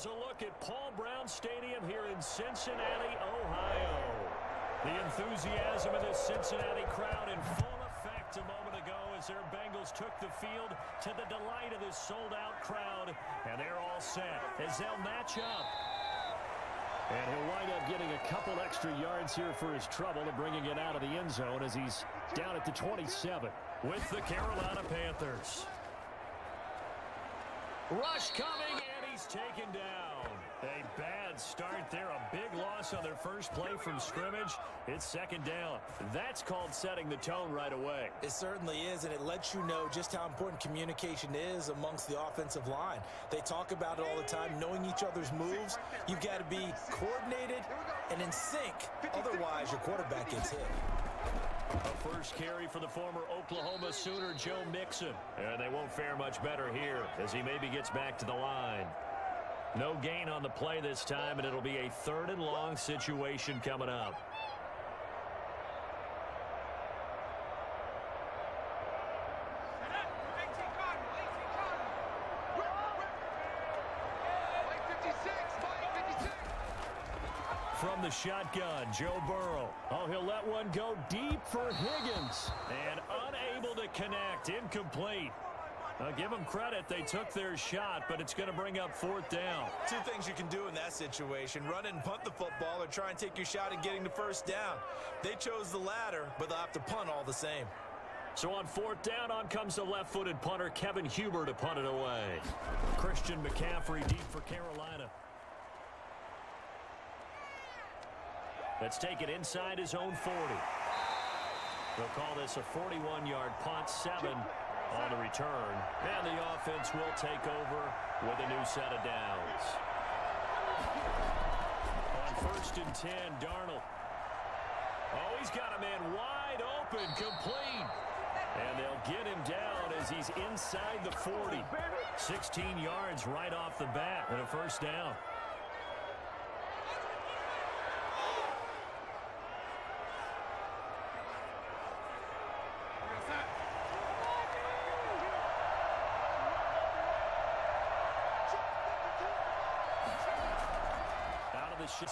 has a look at Paul Brown Stadium here in Cincinnati, Ohio. The enthusiasm of this Cincinnati crowd in full effect a moment ago as their Bengals took the field to the delight of this sold-out crowd. And they're all set as they'll match up. And he'll wind up getting a couple extra yards here for his trouble and bringing it out of the end zone as he's down at the 27 with the Carolina Panthers. Rush coming, and he's taken down. A bad start there. A big loss on their first play from scrimmage. It's second down. That's called setting the tone right away. It certainly is, and it lets you know just how important communication is amongst the offensive line. They talk about it all the time, knowing each other's moves. You've got to be coordinated and in sync. Otherwise, your quarterback gets hit. A first carry for the former Oklahoma Sooner, Joe Mixon. And they won't fare much better here as he maybe gets back to the line. No gain on the play this time, and it'll be a 3rd and long situation coming up. From the shotgun, Joe Burrow. Oh, he'll let one go deep for Higgins. And unable to connect. Incomplete. I'll give them credit. They took their shot, but it's going to bring up 4th down. Two things you can do in that situation. Run and punt the football or try and take your shot at getting the 1st down. They chose the latter, but they'll have to punt all the same. So on 4th down, on comes the left-footed punter, Kevin Huber, to punt it away. Christian McCaffrey deep for Carolina. Let's take it inside his own 40. They'll call this a 41-yard punt, 7 on the return. And the offense will take over with a new set of downs. On 1st and 10, Darnold. Oh, he's got a man wide open, complete. And they'll get him down as he's inside the 40. 16 yards right off the bat and a 1st down.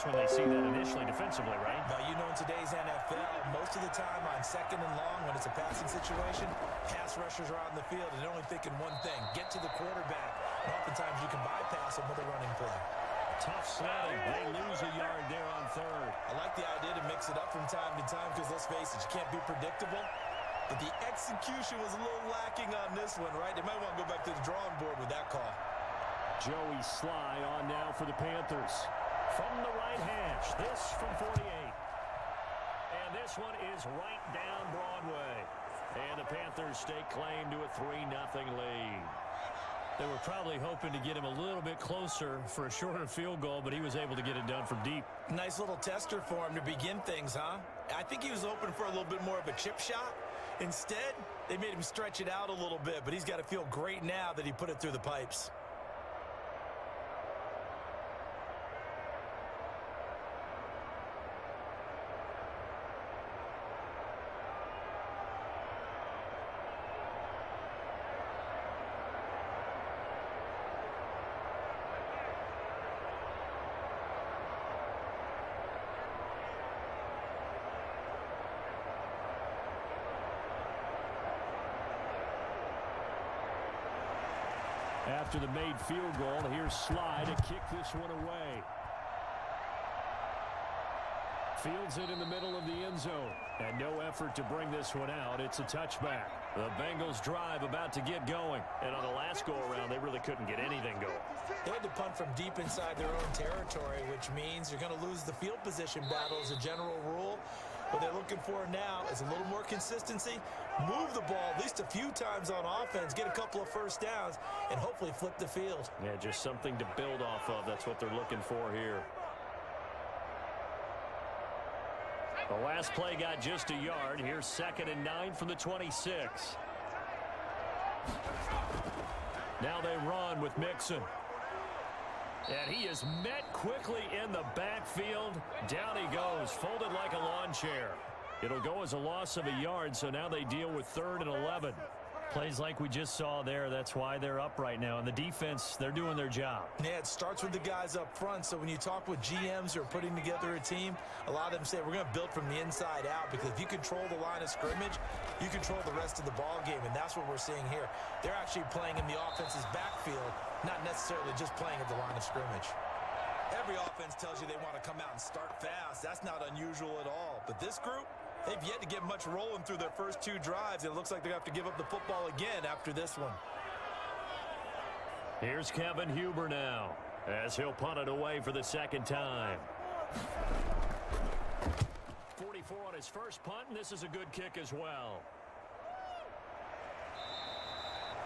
When they see that initially defensively, right? Now, you know, in today's NFL, most of the time on 2nd and long, when it's a passing situation, pass rushers are out in the field and they're only thinking one thing, get to the quarterback. And oftentimes you can bypass them with a running play. Tough sledding. They lose a yard there on 3rd. I like the idea to mix it up from time to time because, let's face it, you can't be predictable. But the execution was a little lacking on this one, right? They might want to go back to the drawing board with that call. Joey Sly on now for the Panthers. From the right hash, this from 48. And this one is right down Broadway. And the Panthers stake claim to a 3-0 lead. They were probably hoping to get him a little bit closer for a shorter field goal, but he was able to get it done from deep. Nice little tester for him to begin things, huh? I think he was hoping for a little bit more of a chip shot. Instead, they made him stretch it out a little bit, but he's got to feel great now that he put it through the pipes. After the made field goal, here's Sly to kick this one away. Fields it in the middle of the end zone. And no effort to bring this one out. It's a touchback. The Bengals drive about to get going. And on the last go-around, they really couldn't get anything going. They had to punt from deep inside their own territory, which means you're going to lose the field position battle as a general rule. What they're looking for now is a little more consistency, move the ball at least a few times on offense, get a couple of 1st downs, and hopefully flip the field. Yeah, just something to build off of. That's what they're looking for here. The last play got just a yard. Here's 2nd and 9 from the 26. Now they run with Mixon. And he is met quickly in the backfield. Down he goes, folded like a lawn chair. It'll go as a loss of a yard, so now they deal with 3rd and 11. Plays like we just saw there. That's why they're up right now. And the defense, they're doing their job. Yeah, it starts with the guys up front. So when you talk with GMs who are putting together a team, a lot of them say we're going to build from the inside out, because if you control the line of scrimmage, you control the rest of the ball game, and that's what we're seeing here. They're actually playing in the offense's backfield, not necessarily just playing at the line of scrimmage. Every offense tells you they want to come out and start fast. That's not unusual at all. But this group, they've yet to get much rolling through their first 2 drives. It looks like they're going to have to give up the football again after this one. Here's Kevin Huber now, as he'll punt it away for the second time. 44 on his first punt, and this is a good kick as well.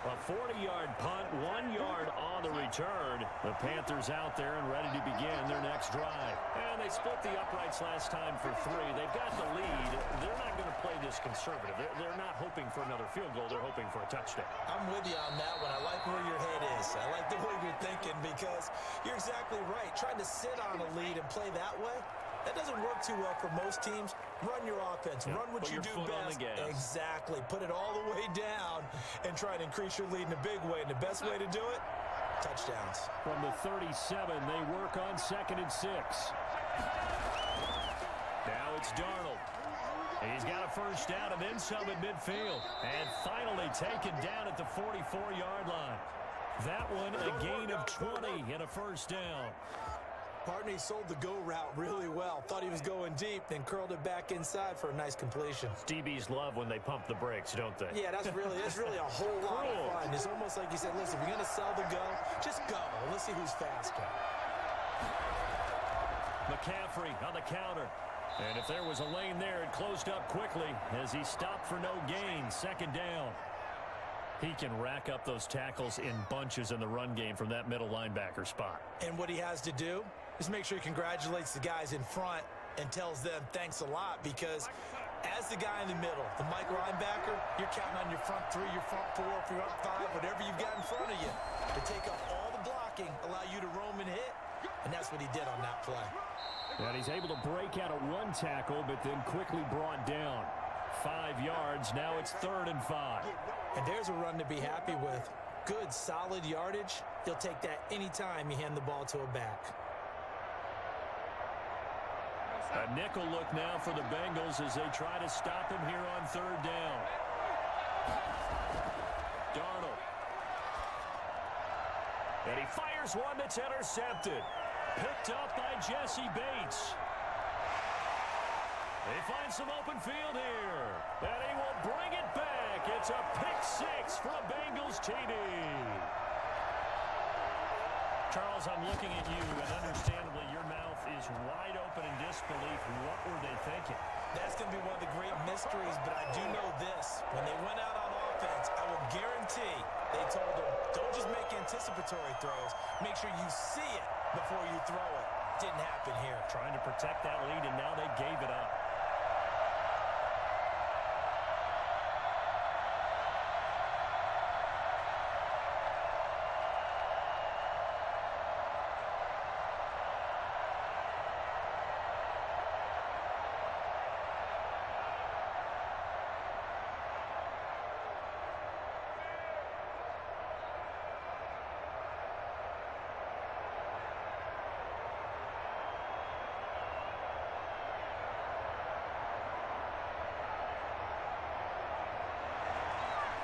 A 40-yard punt, 1 yard on the return. The Panthers out there and ready to begin their next drive. And they split the uprights last time for 3. They've got the lead. They're not going to play this conservative. They're not hoping for another field goal. They're hoping for a touchdown. I'm with you on that one. I like where your head is. I like the way you're thinking, because you're exactly right. Trying to sit on a lead and play that way, that doesn't work too well for most teams. Run your offense. Run what you do best. Exactly. Put it all the way down and try to increase your lead in a big way. And the best way to do it, touchdowns. From the 37, they work on 2nd and 6. Now it's Darnold. He's got a first down and then some at midfield. And finally taken down at the 44-yard line. That one a gain of 20 and a first down. Partner, he sold the go route really well. Thought he was going deep, then curled it back inside for a nice completion. DBs love when they pump the brakes, don't they? Yeah, that's really a whole lot of fun. It's almost like you said, listen, if you're going to sell the go, just go. And let's see who's faster. McCaffrey on the counter. And if there was a lane there, it closed up quickly as he stopped for no gain. 2nd down. He can rack up those tackles in bunches in the run game from that middle linebacker spot. And what he has to do is make sure he congratulates the guys in front and tells them thanks a lot, because as the guy in the middle, the Mike linebacker, you're counting on your front 3, your front 4, your front 5, whatever you've got in front of you to take up all the blocking, allow you to roam and hit, and that's what he did on that play. And he's able to break out of 1 tackle, but then quickly brought down. 5 yards. Now it's 3rd and 5. And there's a run to be happy with. Good, solid yardage. You'll take that anytime you hand the ball to a back. A nickel look now for the Bengals as they try to stop him here on 3rd down. Darnold. And he fires one that's intercepted. Picked up by Jaycee Bates. They find some open field here. And he will bring it back. It's a pick-6 for a Bengals TD. Charles, I'm looking at you, and understandably your mouth is wide open in disbelief. What were they thinking? That's going to be one of the great mysteries, but I do know this. When they went out on offense, I will guarantee they told them, don't just make anticipatory throws. Make sure you see it before you throw it. Didn't happen here. Trying to protect that lead, and now they gave it up.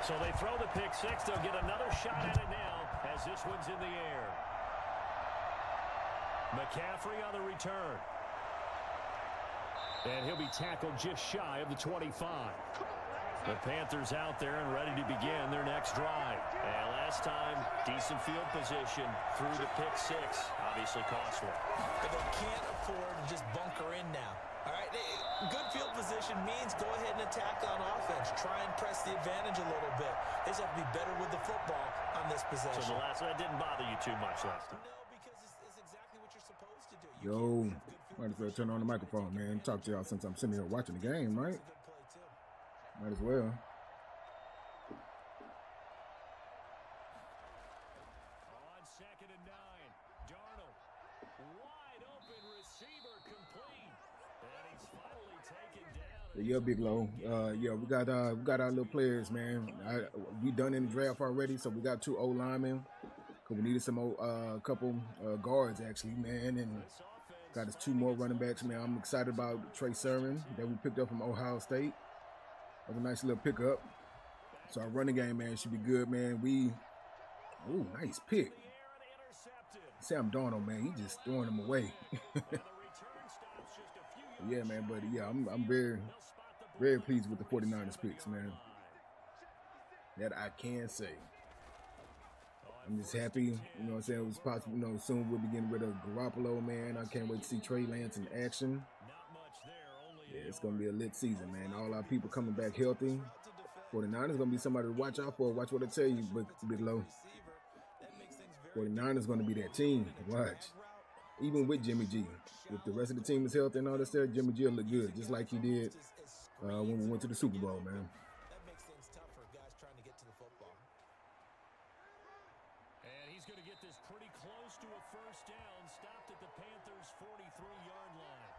So they throw the pick-6. They'll get another shot at it now as this one's in the air. McCaffrey on the return. And he'll be tackled just shy of the 25. The Panthers out there and ready to begin their next drive. And last time, decent field position through the pick-6. Obviously costly. But they can't afford to just bunker in now. All right, good field position means go ahead and attack on offense. Try and press the advantage a little bit. They just have to be better with the football on this possession. So the last one didn't bother you too much last time. No, because it's exactly what you're supposed to do. Yo, might as well turn on the microphone, man. Talk to y'all since I'm sitting here watching the game, right? Might as well. On 2nd and 9, Darnold, wide open receiver complete. And he's finally taken down Yeah, Big Low. Yeah, we got our little players, man. We done in the draft already, so we got 2 O linemen. Cause we needed some couple guards actually, man, and got us 2 more running backs, man. I'm excited about Trey Sermon that we picked up from Ohio State. That was a nice little pickup. So our running game, man, should be good, man. Ooh, nice pick. Sam Darnold, man, he just throwing them away. Yeah, man, but yeah, I'm very, very pleased with the 49ers picks, man. That I can say. I'm just happy, you know what I'm saying, it was possible, you know, soon we'll be getting rid of Garoppolo, man. I can't wait to see Trey Lance in action. Yeah, it's going to be a lit season, man. All our people coming back healthy. 49ers going to be somebody to watch out for. Watch what I tell you, Big Low. 49ers going to be that team to watch. Even with Jimmy G. If the rest of the team is healthy and all that stuff, Jimmy G will look good, just like he did when we went to the Super Bowl, man. That makes things tough for guys trying to get to the football. And he's going to get this pretty close to a first down. Stopped at the Panthers' 43-yard line.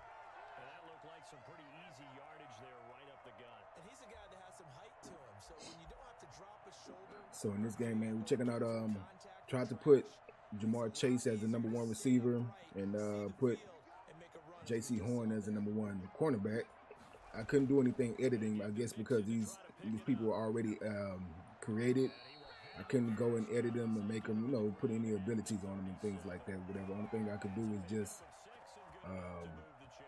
And that looked like some pretty easy yardage there right up the gut. And he's a guy that has some height to him. So when you don't have to drop his shoulder. So in this game, man, we're checking out, tried to put Jamar Chase as the #1 receiver and put Jaycee Horn as the #1 cornerback. I couldn't do anything editing, I guess, because these people were already created. I couldn't go and edit them and make them, you know, put any abilities on them and things like that, whatever. The only thing I could do is just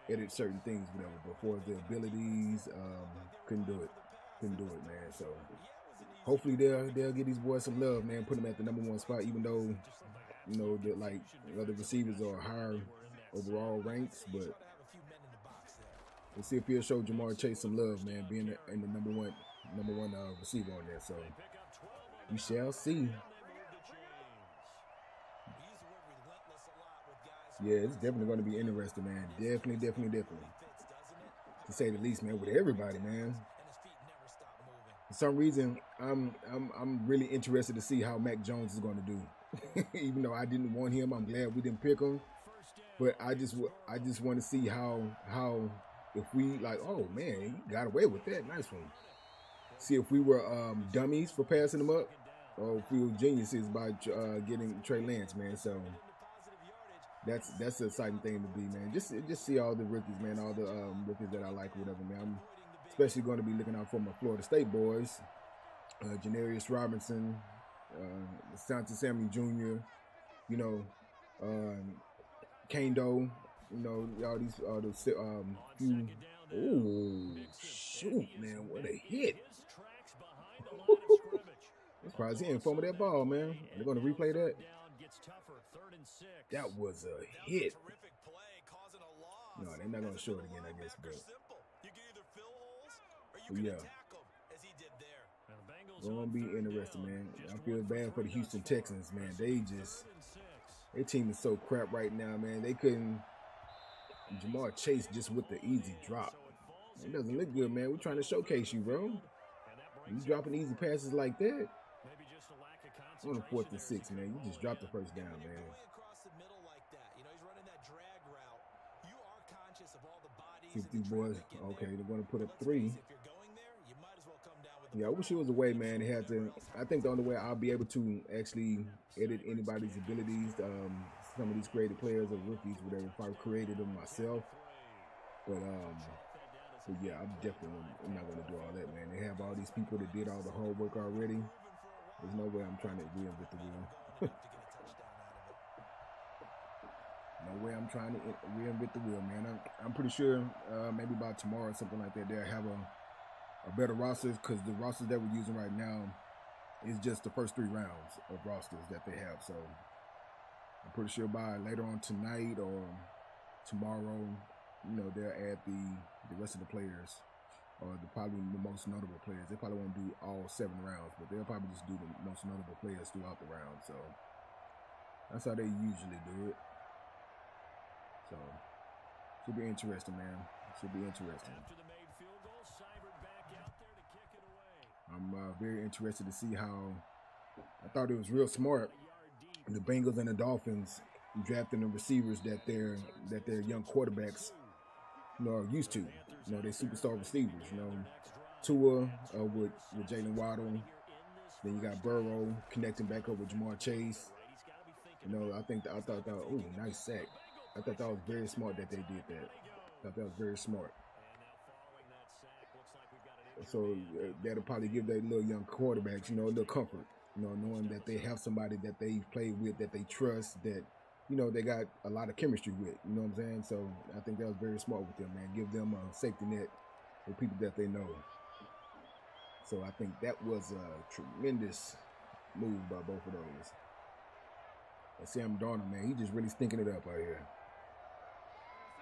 edit certain things, whatever. But for the abilities, couldn't do it, man. So hopefully they'll give these boys some love, man. Put them at the #1 spot, even though, you know, that like other receivers are higher overall ranks. But we'll see if he'll show Jamar Chase some love, man, being in the number one receiver on there. So we shall see. Yeah, it's definitely going to be interesting, man. Definitely. To say the least, man, with everybody, man. For some reason, I'm really interested to see how Mac Jones is going to do. Even though I didn't want him, I'm glad we didn't pick him. But I just want to see how if we like, oh man, he got away with that, nice one. See if we were dummies for passing him up, or if we were geniuses by getting Trey Lance, man. So that's an exciting thing to be, man. Just see all the rookies, man, all the rookies that I like, whatever, man. I'm especially going to be looking out for my Florida State boys, Janarius Robinson, Santa Samuel Jr., you know, Kando, you know, all these few. Oh shoot, man! What a hit! I'm surprised he ain't fumbled that ball, man. They're gonna replay that. That was a hit. No, they're not gonna show it again, I guess, but yeah. Gonna be interesting, man. I feel bad for the Houston Texans, man. Their team is so crap right now, man. They couldn't. Jamar Chase just with the easy drop. It doesn't look good, man. We're trying to showcase you, bro. You dropping easy passes like that. On the 4th and 6, man. You just dropped the first down, man. Keep these boys. Okay, they're going to put up 3. Yeah, I wish it was a way, man. They had to. I think the only way I'll be able to actually edit anybody's abilities, some of these creative players or rookies, whatever, if I created them myself. But yeah, I'm definitely not going to do all that, man. They have all these people that did all the hard work already. There's no way I'm trying to reinvent the wheel. No way I'm trying to reinvent the wheel, man. I'm pretty sure maybe by tomorrow or something like that, they'll have a better roster, because the rosters that we're using right now is just the first 3 rounds of rosters that they have. So I'm pretty sure by later on tonight or tomorrow, you know, they'll add the rest of the players, or probably the most notable players. They probably won't do all 7 rounds, but they'll probably just do the most notable players throughout the round. So that's how they usually do it. So should be interesting, man. Should be interesting. I'm very interested to see how. I thought it was real smart, the Bengals and the Dolphins drafting the receivers that their young quarterbacks you know, are used to. You know, they superstar receivers. You know, Tua with Jalen Waddle. Then you got Burrow connecting back up with Jamar Chase. You know, I thought that, ooh, nice sack. I thought that was very smart that they did that. I thought that was very smart. So that'll probably give their little young quarterbacks, you know, a little comfort. You know, knowing that they have somebody that they've played with, that they trust, that, you know, they got a lot of chemistry with. You know what I'm saying? So I think that was very smart with them, man. Give them a safety net with people that they know. So I think that was a tremendous move by both of those. And Sam Darnold, man, he just really stinking it up out here.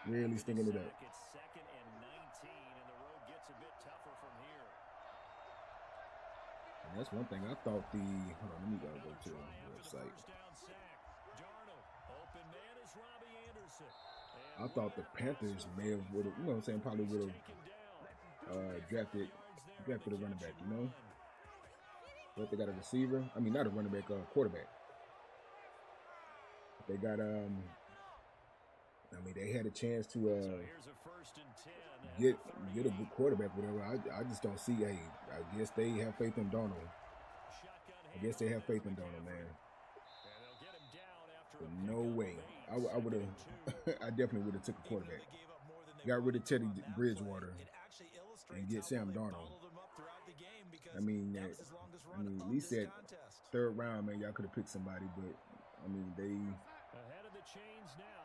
Really stinking it up. It's 2nd and 19, and the road gets a bit tougher from here. And that's one thing I thought hold on, let me go to the website. I thought the Panthers may have you know what I'm saying, probably would have drafted a running back, you know? But they got a receiver. I mean, not a running back, quarterback. They got I mean, they had a chance to get a good quarterback, whatever. I just don't see. Hey, I guess they have faith in Darnold. Man. But no way. I would have. I definitely would have took a quarterback. Got rid of Teddy Bridgewater and get Sam Darnold. I mean, at least that 3rd round, man, y'all could have picked somebody, but I mean, they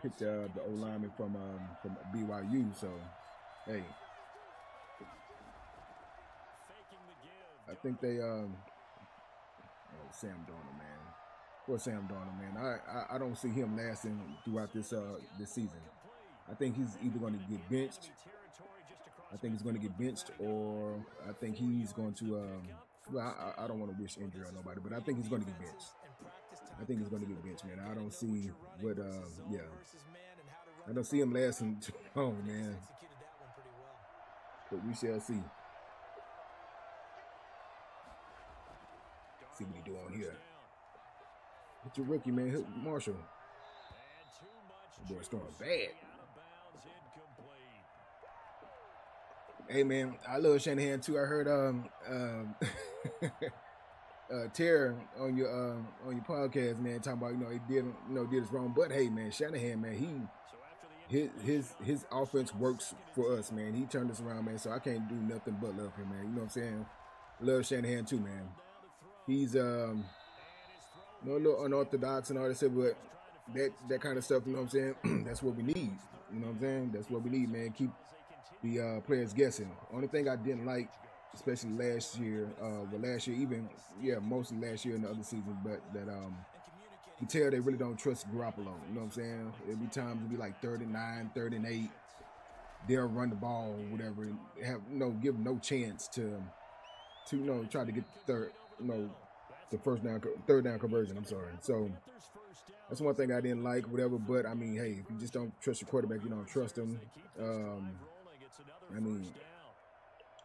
picked the O-lineman from BYU, so hey, I think they Sam Darnold, man. Poor Sam Darnold, man. I don't see him lasting throughout this season. I think he's either going to get benched. Or I think he's going to. Well, I don't want to wish injury on nobody, but I think he's going to get benched. Man. I don't see what. Yeah, I don't see him lasting too long, man. But we shall see. See what he doing here. It's your rookie, man, Marshall. The boy's throwing bad. Hey, man, I love Shanahan too. I heard Terry on your podcast, man, talking about he did his wrong, but hey, man, Shanahan, man, his offense works for us, man. He turned us around, man. So I can't do nothing but love him, man. You know what I'm saying? Love Shanahan too, man. He's a little unorthodox and all that stuff, but that kind of stuff, you know what I'm saying? That's what we need. You know what I'm saying? That's what we need, man. Keep the players guessing. Only thing I didn't like, especially last year, mostly last year and the other seasons, but that you tell they really don't trust Garoppolo. You know what I'm saying? Every time it'll be like 39, 38. They'll run the ball, whatever, and give no chance to try to get the third down conversion. I'm sorry. So that's one thing I didn't like, whatever. But I mean, hey, if you just don't trust your quarterback, you don't trust him.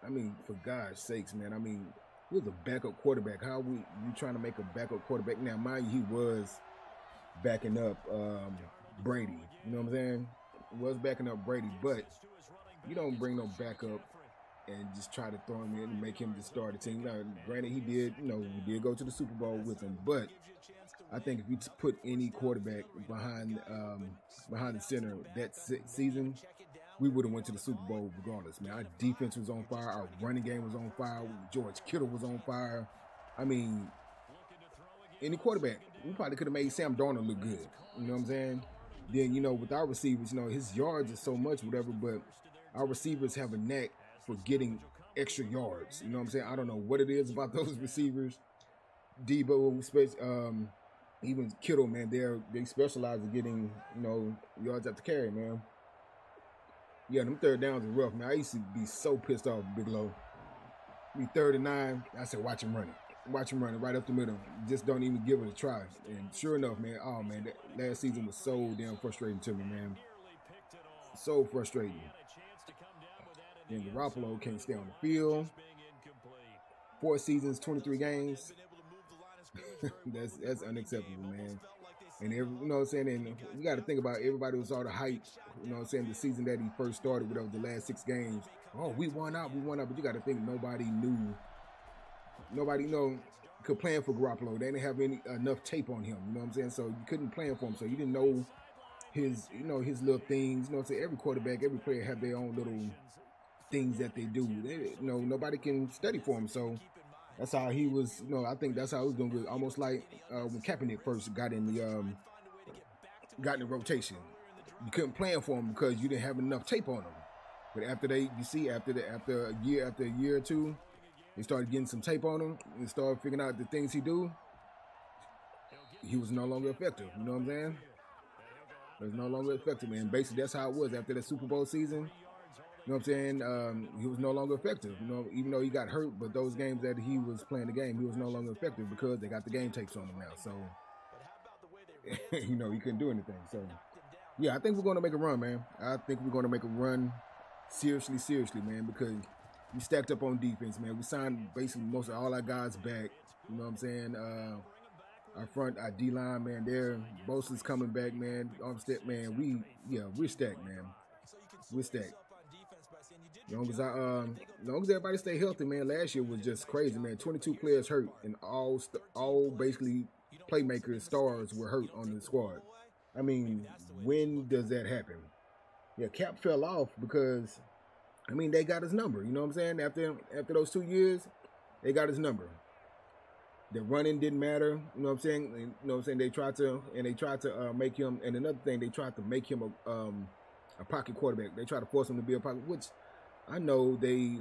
I mean, for God's sakes, man. I mean, he was a backup quarterback. How you trying to make a backup quarterback? Now, mind you, he was backing up Brady. You know what I'm saying? He was backing up Brady, but you don't bring no backup and just try to throw him in and make him the starter team. Now, granted, he did go to the Super Bowl with him, but I think if you put any quarterback behind the center that season, we would have went to the Super Bowl regardless, man. Our defense was on fire. Our running game was on fire. George Kittle was on fire. I mean, any quarterback, we probably could have made Sam Darnold look good. You know what I'm saying? Then, with our receivers, his yards are so much, whatever, but our receivers have a knack for getting extra yards. You know what I'm saying? I don't know what it is about those receivers. Debo, even Kittle, man, they specialize in getting, yards after carry, man. Yeah, them third downs are rough, man. I used to be so pissed off, Big Low. Be 3rd and 9. I said, watch him run it. Watch him run it right up the middle. Just don't even give it a try. And sure enough, man, that last season was so damn frustrating to me, man. So frustrating. Then Garoppolo can't stay on the field. 4 seasons, 23 games. That's unacceptable, man. And you know what I'm saying? And you got to think about everybody was all the hype, you know what I'm saying, the season that he first started, whatever, the last 6 games. Oh, we won out. But you got to think nobody could plan for Garoppolo. They didn't have enough tape on him, you know what I'm saying? So you couldn't plan for him. So you didn't know his little things. You know what I'm saying? Every quarterback, every player have their own little things that they do. Nobody can study for him. So that's how he was, I think that's how he was doing good. Almost like when Kaepernick first got in the rotation. You couldn't plan for him because you didn't have enough tape on him. But after a year or two, they started getting some tape on him and started figuring out the things he do. He was no longer effective. You know what I'm saying? He was no longer effective, man. Basically, that's how it was after the Super Bowl season. You know what I'm saying? He was no longer effective. Even though he got hurt, but those games that he was playing the game, he was no longer effective because they got the game tapes on him now. So, he couldn't do anything. So, yeah, I think we're going to make a run, man. I think we're going to make a run seriously, man, because we stacked up on defense, man. We signed basically most of all our guys back. You know what I'm saying? Our front, our D-line, man, Bosa's coming back, man. Armstead, man, we're stacked, man. We're stacked. As long as everybody stay healthy, man. Last year was just crazy, man. 22 players hurt, and all basically playmakers, stars were hurt on the squad. I mean, when does that happen? Yeah, Cap fell off because, they got his number. You know what I'm saying? After those 2 years, they got his number. The running didn't matter. You know what I'm saying? You know what I'm saying? They tried to make him. And another thing, they tried to make him a pocket quarterback. They tried to force him to be a pocket, which I know they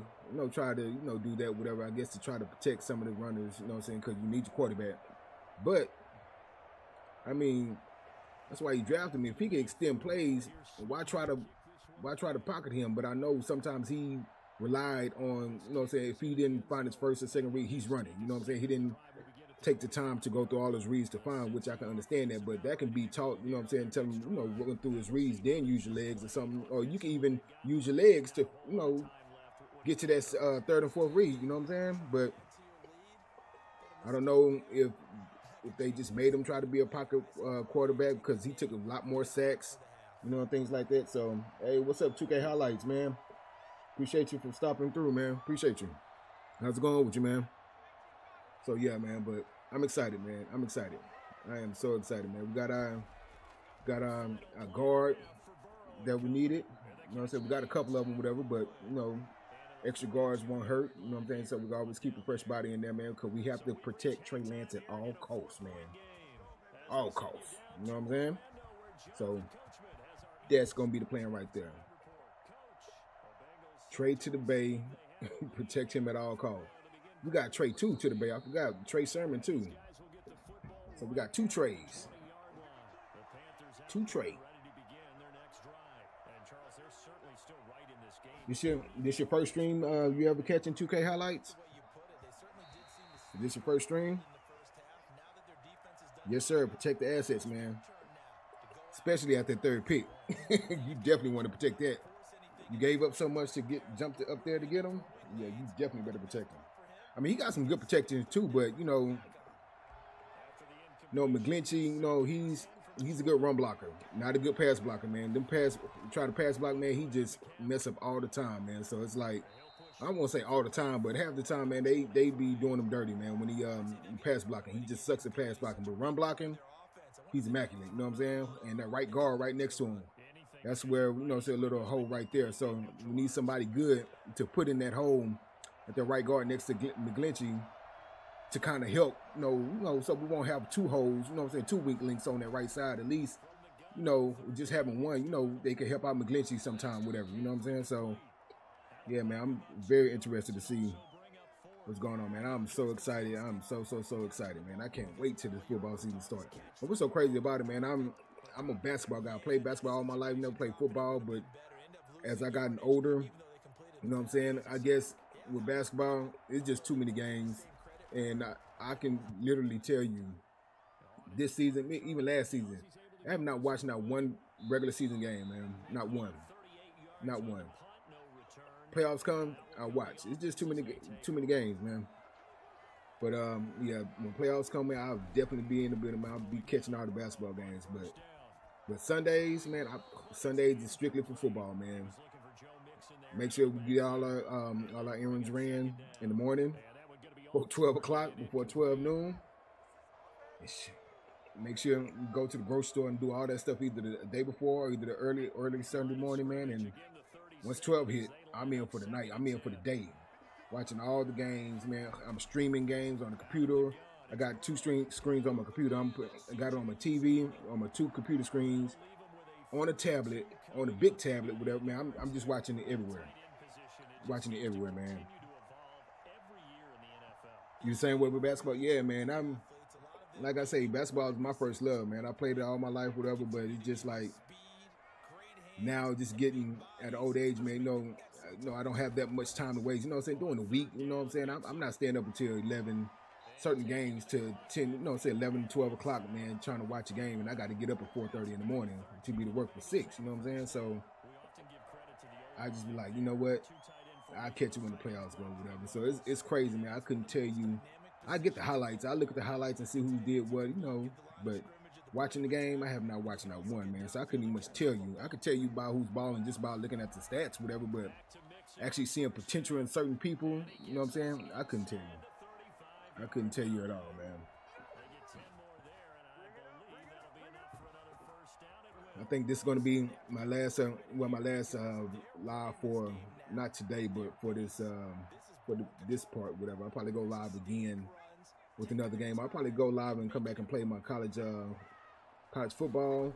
try to do that, whatever. I guess to try to protect some of the runners. You know what I'm saying? Because you need your quarterback. But that's why he drafted me. If he can extend plays, why try to pocket him? But I know sometimes he relied on, you know what I'm saying, if he didn't find his first or second read, he's running. You know what I'm saying? He didn't take the time to go through all his reads to find, which I can understand that, but that can be taught, you know what I'm saying, tell him, going through his reads, then use your legs or something, or you can even use your legs to, get to that 3rd and 4th read, you know what I'm saying? But I don't know if they just made him try to be a pocket quarterback because he took a lot more sacks, things like that. So, hey, what's up, 2K Highlights, man? Appreciate you for stopping through, man. Appreciate you. How's it going with you, man? So, yeah, man, but I'm excited, man. I'm excited. I am so excited, man. We got a guard that we needed. You know what I'm saying? We got a couple of them, whatever, but, extra guards won't hurt. You know what I'm saying? So we always keep a fresh body in there, man, because we have to protect Trey Lance at all costs, man. All costs. You know what I'm saying? So that's going to be the plan right there. Trade to the Bay, protect him at all costs. We got Trey to the Bay. I forgot Trey Sermon too. So we got 2 trays. 2 Trey. This your first stream you ever catching 2K Highlights? Is this your first stream? Yes, sir. Protect the assets, man. Especially at that 3rd pick. You definitely want to protect that. You gave up so much to jump up there to get him. Yeah, you definitely better protect him. He got some good protection too, but McGlinchey, he's a good run blocker, not a good pass blocker, man. Try to pass block, man. He just mess up all the time, man. So it's like, I won't say all the time, but half the time, man, they be doing him dirty, man. When he pass blocking, he just sucks at pass blocking. But run blocking, he's immaculate. You know what I'm saying? And that right guard right next to him, that's where it's a little hole right there. So we need somebody good to put in that hole at the right guard next to McGlinchey to kind of help, so we won't have 2 holes, 2 weak links on that right side. At least, just having one, they can help out McGlinchey sometime, whatever, you know what I'm saying? So, yeah, man, I'm very interested to see what's going on, man. I'm so excited. I'm so excited, man. I can't wait till this football season starts. But what's so crazy about it, man, I'm a basketball guy. I played basketball all my life, never played football, but as I gotten older, you know what I'm saying, I guess with basketball, it's just too many games. And I can literally tell you this season, even last season, I have not watched not one regular season game, man. Not one. Playoffs come, I watch. It's just too many games, man. But yeah, when playoffs come in, I'll definitely be in the building. I'll be catching all the basketball games. But Sundays, man, Sundays is strictly for football, man. Make sure we get all our errands ran in the morning before 12 o'clock, before 12 noon. Make sure you go to the grocery store and do all that stuff either the day before or either the early Sunday morning, man. And once 12 hit, I'm in for the night. I'm in for the day. Watching all the games, man. I'm streaming games on the computer. I got two screens on my computer. I got it on my TV, on my two computer screens, on a tablet, on a big tablet, whatever, man. I'm just watching it everywhere. Watching it everywhere, man. You the same way with basketball? Yeah, man. Like I say, basketball is my first love, man. I played it all my life, whatever, but it's just like now just getting at an old age, man, I don't have that much time to waste. You know what I'm saying? During the week, you know what I'm saying? I'm not staying up until 11, certain games to 10, 11, 12 o'clock, man, trying to watch a game, and I got to get up at 4:30 in the morning to be to work for 6, you know what I'm saying? So I just be like, you know what? I'll catch it when the playoffs go, whatever. So it's crazy, man. I couldn't tell you. I get the highlights. I look at the highlights and see who did what, but watching the game, I have not watched not one, man. So I couldn't even much tell you. I could tell you about who's balling just by looking at the stats, whatever, but actually seeing potential in certain people, you know what I'm saying? I couldn't tell you. I couldn't tell you at all, man. I think this is going to be my last live for, not today, but for this this part, whatever. I'll probably go live again with another game. I'll probably go live and come back and play my college football.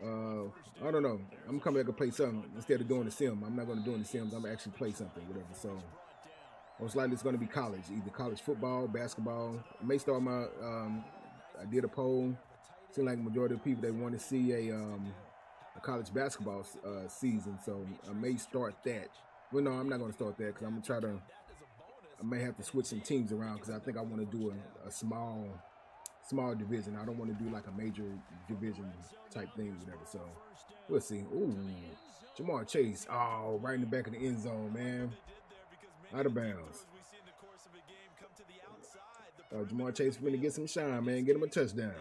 I don't know. I'm coming back and play something instead of doing the sim. I'm not going to do the sims. I'm going to actually play something, whatever. So most likely it's going to be college, either college football, basketball. I may start my. I did a poll. Seems like the majority of people, they want to see a college basketball season. So I may start that. Well, no, I'm not going to start that because I'm going to try to. I may have to switch some teams around because I think I want to do a small division. I don't want to do like a major division type thing, whatever. So we'll see. Ooh, Jamar Chase. Oh, right in the back of the end zone, man. Out of bounds. Jamar Chase finna get some shine, man. Get him a touchdown.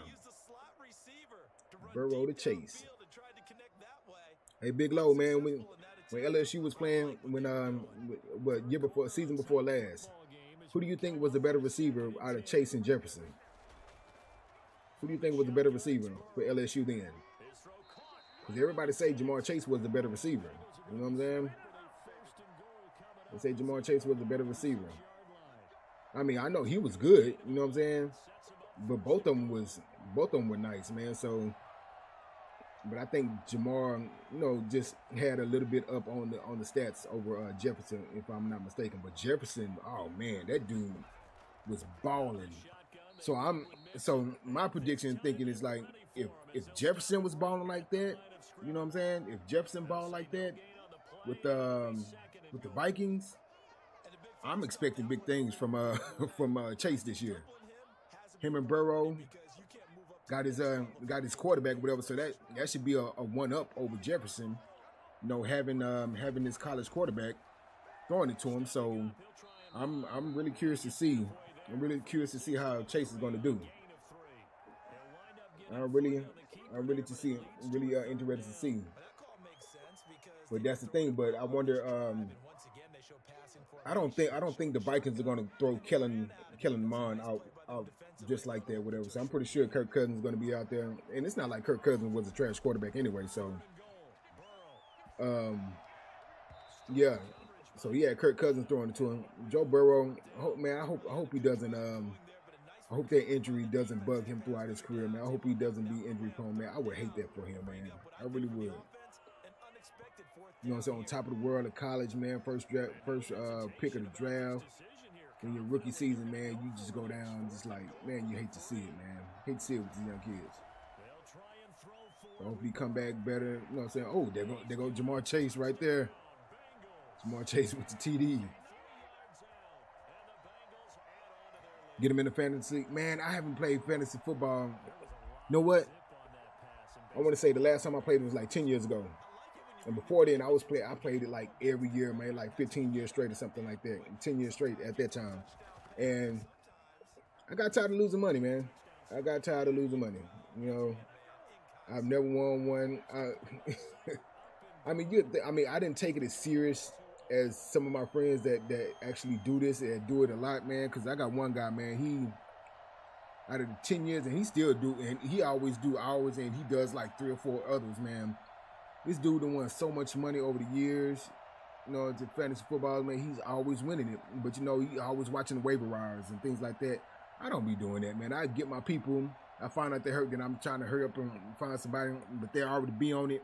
Burrow to Chase. Hey, Big Low, man. When LSU was playing, season before last, who do you think was the better receiver out of Chase and Jefferson? Who do you think was the better receiver for LSU then? Because everybody say Jamar Chase was the better receiver. You know what I'm saying? They say Jamar Chase was the better receiver. I mean, I know he was good. You know what I'm saying? But both of them were nice, man. So, but I think Jamar, just had a little bit up on the stats over Jefferson, if I'm not mistaken. But Jefferson, oh man, that dude was balling. So my prediction thinking is like if Jefferson was balling like that, you know what I'm saying? If Jefferson balled like that with the Vikings, I'm expecting big things from Chase this year. Him and Burrow got his quarterback, whatever. So that should be a one up over Jefferson. Having this college quarterback throwing it to him. So I'm really curious to see. I'm really curious to see how Chase is going to do. I'm really interested to see. But that's the thing. But I wonder. I don't think the Vikings are going to throw Kellen Mond out just like that, whatever. So I'm pretty sure Kirk Cousins is going to be out there. And it's not like Kirk Cousins was a trash quarterback anyway. So, yeah. So he had Kirk Cousins throwing it to him. Joe Burrow, I hope he doesn't. I hope that injury doesn't bug him throughout his career, man. I hope he doesn't be injury prone, man. I would hate that for him, man. I really would. You know what I'm saying? On top of the world of college, man. First pick of the draft. In your rookie season, man, you just go down just like, man, you hate to see it, man. Hate to see it with these young kids. I hope he come back better. You know what I'm saying? Oh, there go Jamar Chase right there. Jamar Chase with the TD. Get him in the fantasy. Man, I haven't played fantasy football. You know what? I want to say the last time I played it was like 10 years ago. And before then, I played it like every year, man, like 15 years straight or something like that. 10 years straight at that time. And I got tired of losing money, man. I got tired of losing money. You know, I've never won one. I mean, I didn't take it as serious as some of my friends that actually do this and do it a lot, man. Because I got one guy, man. He out of the 10 years, and he still do, and he always do hours, and he does like 3 or 4 others, man. This dude done won so much money over the years. You know, to fantasy football, man, he's always winning it. But, you know, he always watching the waiver wires and things like that. I don't be doing that, man. I get my people. I find out they hurt, then I'm trying to hurry up and find somebody, but they already be on it.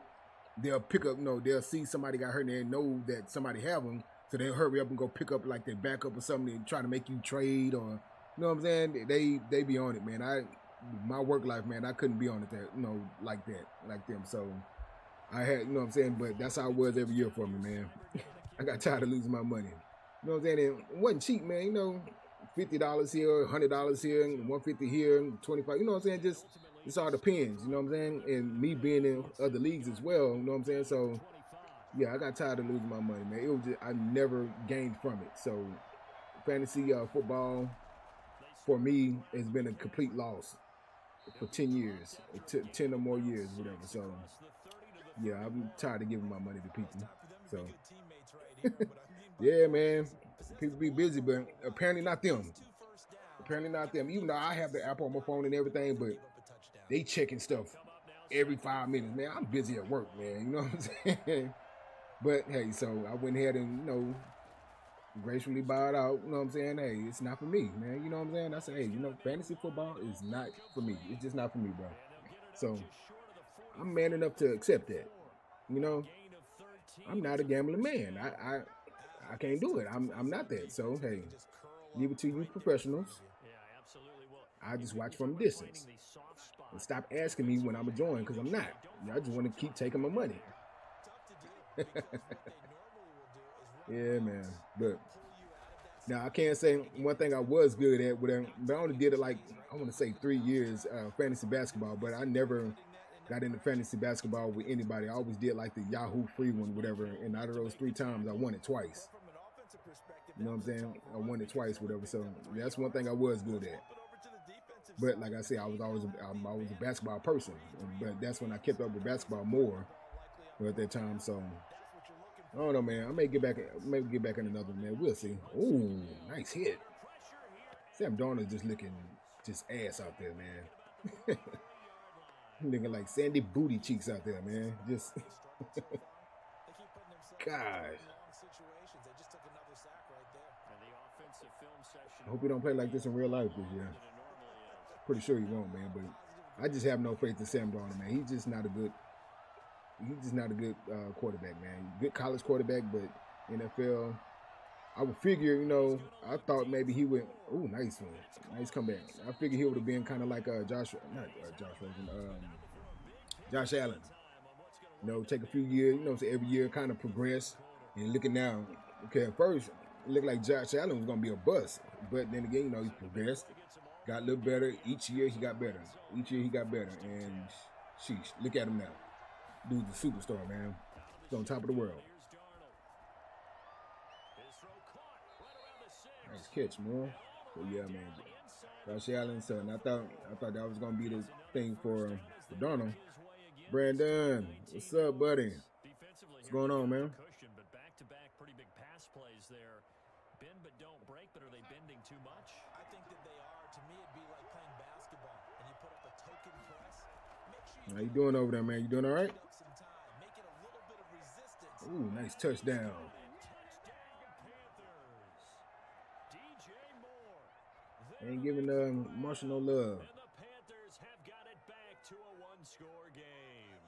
They'll pick up, they'll see somebody got hurt and they know that somebody have them. So they'll hurry up and go pick up like their backup or something and try to make you trade or, you know what I'm saying? They be on it, man. My work life, man, I couldn't be on it like them. So I had, you know what I'm saying? But that's how it was every year for me, man. I got tired of losing my money. You know what I'm saying? It wasn't cheap, man. You know, $50 here, $100 here, $150 here, $25. You know what I'm saying? It's all depends. You know what I'm saying? And me being in other leagues as well. You know what I'm saying? So yeah, I got tired of losing my money, man. It was just, I never gained from it. So fantasy football for me has been a complete loss for 10 years, 10 or more years, whatever. So yeah, I'm tired of giving my money to people. So yeah, man, people be busy, but apparently not them. Apparently not them. Even though I have the app on my phone and everything, but they checking stuff every 5 minutes, man. I'm busy at work, man. You know what I'm saying? But hey, so I went ahead and, gracefully bowed out. You know what I'm saying? Hey, it's not for me, man. You know what I'm saying? I said, hey, fantasy football is not for me. It's just not for me, bro. So I'm man enough to accept that. You know, I'm not a gambling man. I can't do it. I'm not that. So hey, leave it to you professionals. I just watch from a distance. And stop asking me when I'm a join, because I'm not. Y'all just want to keep taking my money. Yeah, man. But now I can't say one thing I was good at, but I only did it like, I want to say 3 years, fantasy basketball, but I never got into fantasy basketball with anybody. I always did like the Yahoo free one, whatever. And out of those 3 times, I won it twice. You know what I'm saying? I won it twice, whatever. So that's one thing I was good at. But like I said, I was a basketball person. But that's when I kept up with basketball more at that time. So I don't know, man. I may get back in another, man. We'll see. Ooh, nice hit. Sam Darnold just looking ass out there, man. Looking like Sandy Booty Cheeks out there, man. Just God. I hope he don't play like this in real life this year. Pretty sure he won't, man. But I just have no faith in Sam Darnold, man. He's just not a good quarterback, man. Good college quarterback, but NFL, I would figure, I thought maybe he would. Ooh, nice one. Nice comeback. I figured he would have been kind of like Josh Allen. Take a few years, so every year kind of progress. And looking now, okay, at first, it looked like Josh Allen was going to be a bust. But then again, he progressed, got a little better. Each year, he got better. And sheesh, look at him now. Dude's a superstar, man. He's on top of the world. Nice catch, man. So yeah, man. Josh Allen, son. I thought that was gonna be the thing for Darnold. Brandon, what's up, buddy? What's going on, man? But back-to-back pretty big pass plays there. Bend but don't break, but are they bending too much? I think that they are. To me, it'd be like playing basketball, and you put up a token press. How you doing over there, man? You doing all right? Ooh, nice touchdown. Ain't giving Marshall no love. And the Panthers have got it back to a one-score game.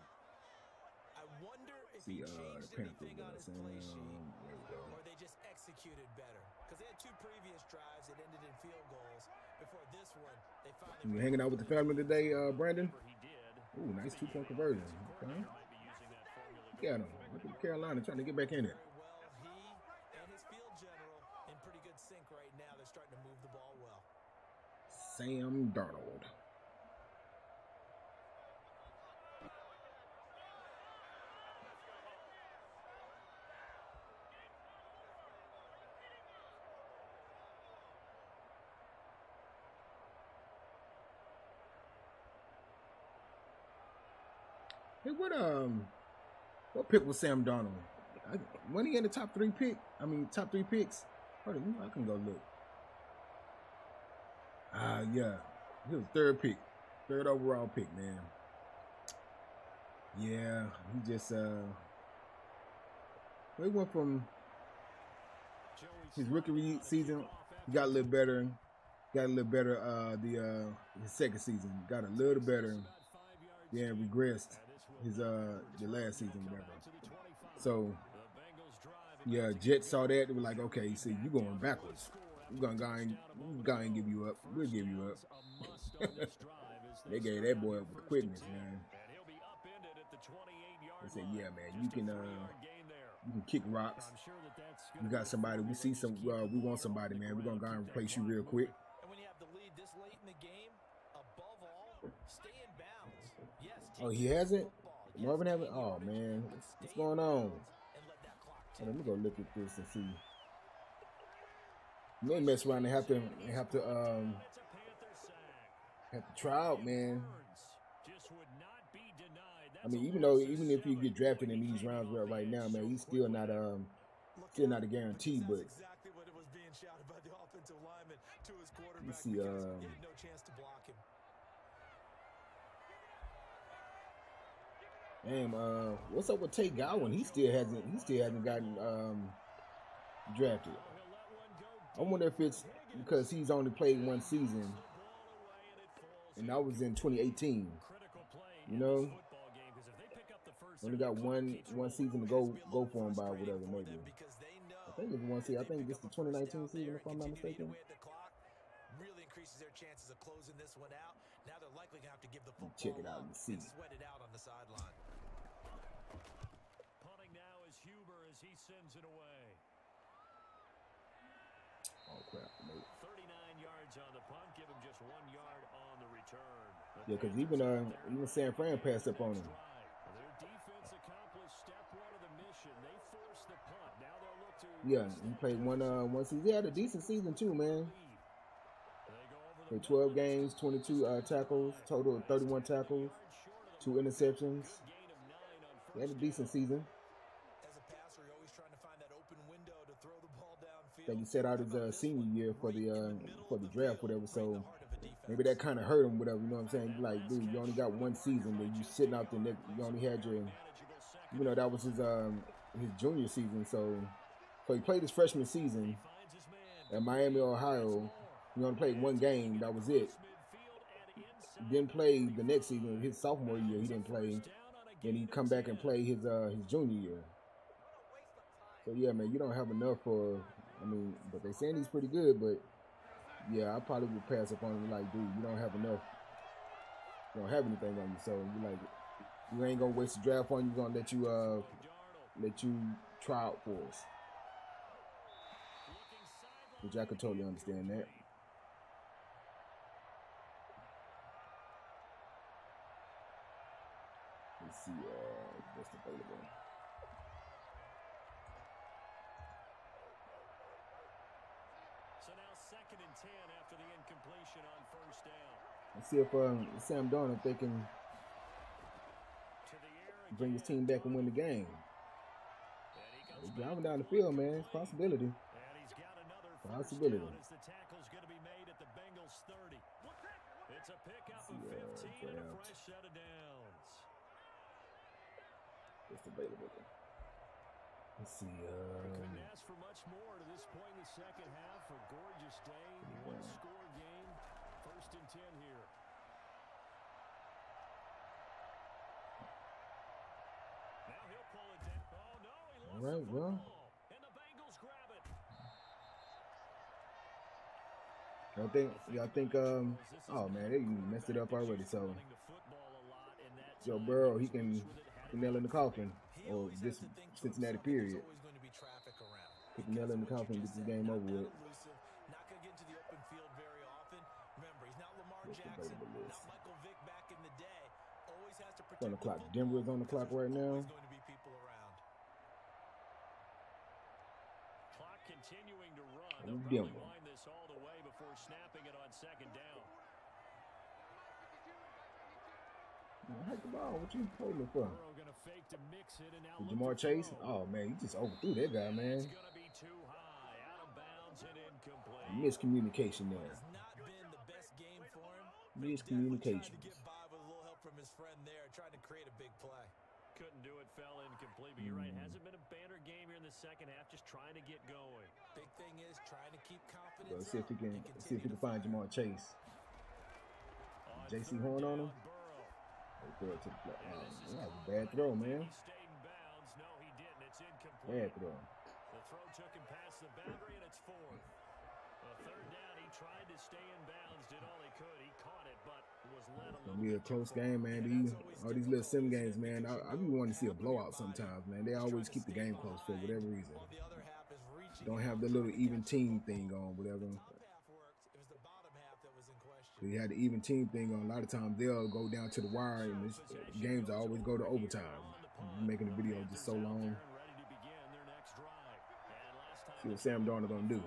I wonder if See, he the changed Panthers, anything on his play sheet, there we go. or they just executed better. Because they had 2 previous drives that ended in field goals. Before this one, they finally... You hanging out with the family today, Brandon? Ooh, nice 2-point conversion. Okay. Got him. Look at Carolina trying to get back in it. Well, he and his field general in pretty good sync right now. They're starting to move the ball well. Sam Darnold. Hey, what pick was Sam Darnold? When he in the top 3 pick? I mean, top 3 picks? Hold on, I can go look. Yeah, he was 3rd pick, 3rd overall pick, man. Yeah, he just he went from his rookie season. He got a little better. Got a little better. His second season got a little better. Then regressed his the last season, whatever. So yeah, Jets saw that. They were like, okay, see, you going backwards. We're gonna go and give you up. We'll give you up. They gave that boy up with quickness, man. They said, yeah, man, you can kick rocks. We got somebody. We see some. We want somebody, man. We're gonna go and replace you real quick. And when you have the lead this late in the game, above all, stay in bounds. Yes. Oh, he hasn't? Marvin haven't? Oh, man. What's going on? Let me go look at this and see. You may mess around and have to try out, man. I mean, even if you get drafted in these rounds right now, man, he's still not a guarantee. But let me see. Damn, what's up with Tate Godwin? He still hasn't gotten drafted. I wonder if it's because he's only played 1 season, and that was in 2018. You know, only got one season to go for him by whatever, maybe. I think it's 1 season. I think it's the 2019 season, if I'm not mistaken. Really increases their chances of closing this one out. Now they're likely going to have to give the football check it out and see. Sweat it out on the sideline. Punting now is Huber as he sends it away. Oh crap! 39 yards on the punt, give him just 1 yard on the return. Yeah, because even San Fran passed up on him. Their defense accomplished step 1 of the mission. They forced the punt. Now they'll look to. Yeah, he played one season. He had a decent season too, man. Played 12 games, 22 tackles, total of 31 tackles, 2 interceptions. He had a decent season. As a passer, you're always trying to find that open window to throw the ball downfield. I think he set out his senior year for the draft, whatever. So maybe that kind of hurt him, whatever. You know what I'm saying? Like, dude, you only got 1 season, but you sitting out the next. You only had your, that was his junior season. So he played his freshman season at Miami, Ohio. He only played 1 game. That was it. Didn't play the next season. His sophomore year, he didn't play. Then he come back and play his junior year. So yeah, man, you don't have enough for. I mean, but they saying he's pretty good. But yeah, I probably would pass up on him. Like, dude, you don't have enough. You don't have anything on you. So you like, you ain't gonna waste the draft on you. We're gonna let you try out for us. Which I could totally understand that. Let's see what's available. So now 2nd and 10 after the incompletion on 1st down. Let's see if Sam Darnold, if they can bring his team back and win the game. He's driving down the field, man. It's a possibility. And he's got another Possibility. as the tackle's going to be made at the Bengals 30. It's a pickup of 15 and a fresh set of downs. It's available. Let's see. Couldn't ask for much more to this point in the second half. A gorgeous day, 1-score game. 1st and 10 here. Now he'll pull it down. Oh no, he lost All right, the well. football. And the Bengals grab it. I think, oh man, they messed it up already. So, Joe Burrow, he can nail in the coffin, or this Cincinnati period. Put the nail in the coffin, get this game over with. Not going to get into the open field very often. Remember, he's not Lamar Jackson, not Michael Vick back in the day. Always has to protect On the clock. Denver is on the clock right now. Going to be people around. Clock continuing to run. And They'll Denver. probably wind this all the way before snapping it on 2nd down. Hike the ball. What you holding it for? Burrow gonna fake to mix it and now look Jamar to Chase? throw. Oh, man, you just overthrew that guy, man. It's gonna be too high, out of bounds and incomplete. Miscommunication there. It's not been the best game for him. But he definitely tried to get by with a little help from his friend there, trying to create a big play. Couldn't do it, fell incomplete. But you're right, hasn't been a banner game here in the second half, just trying to get going. Big thing is trying to keep confidence Let's see if up we can and see if we can find Jamar Chase. Jaycee third horn on him. down, Burrow. They throw it to the flat. That was a bad throw, man. He stayed in bounds. No, he didn't. It's incomplete. Bad throw. The throw took him past the boundary, and it's fourth. Third down, he tried to stay in bounds, did all he could. He caught it, but was led a It's gonna little be a bit too close far. game, man. All these little sim games, man. I be wanting to see a blowout sometimes, man. They always keep the game close for whatever reason. While the other half is reaching Don't have out, the little trying to even catch team the thing ball. on, whatever. The top half worked. It was the bottom half that was in question. You had the even team thing on. A lot of times they'll go down to the wire, and this games always go to overtime. Making the video just so long. See what Sam Darnold gonna do.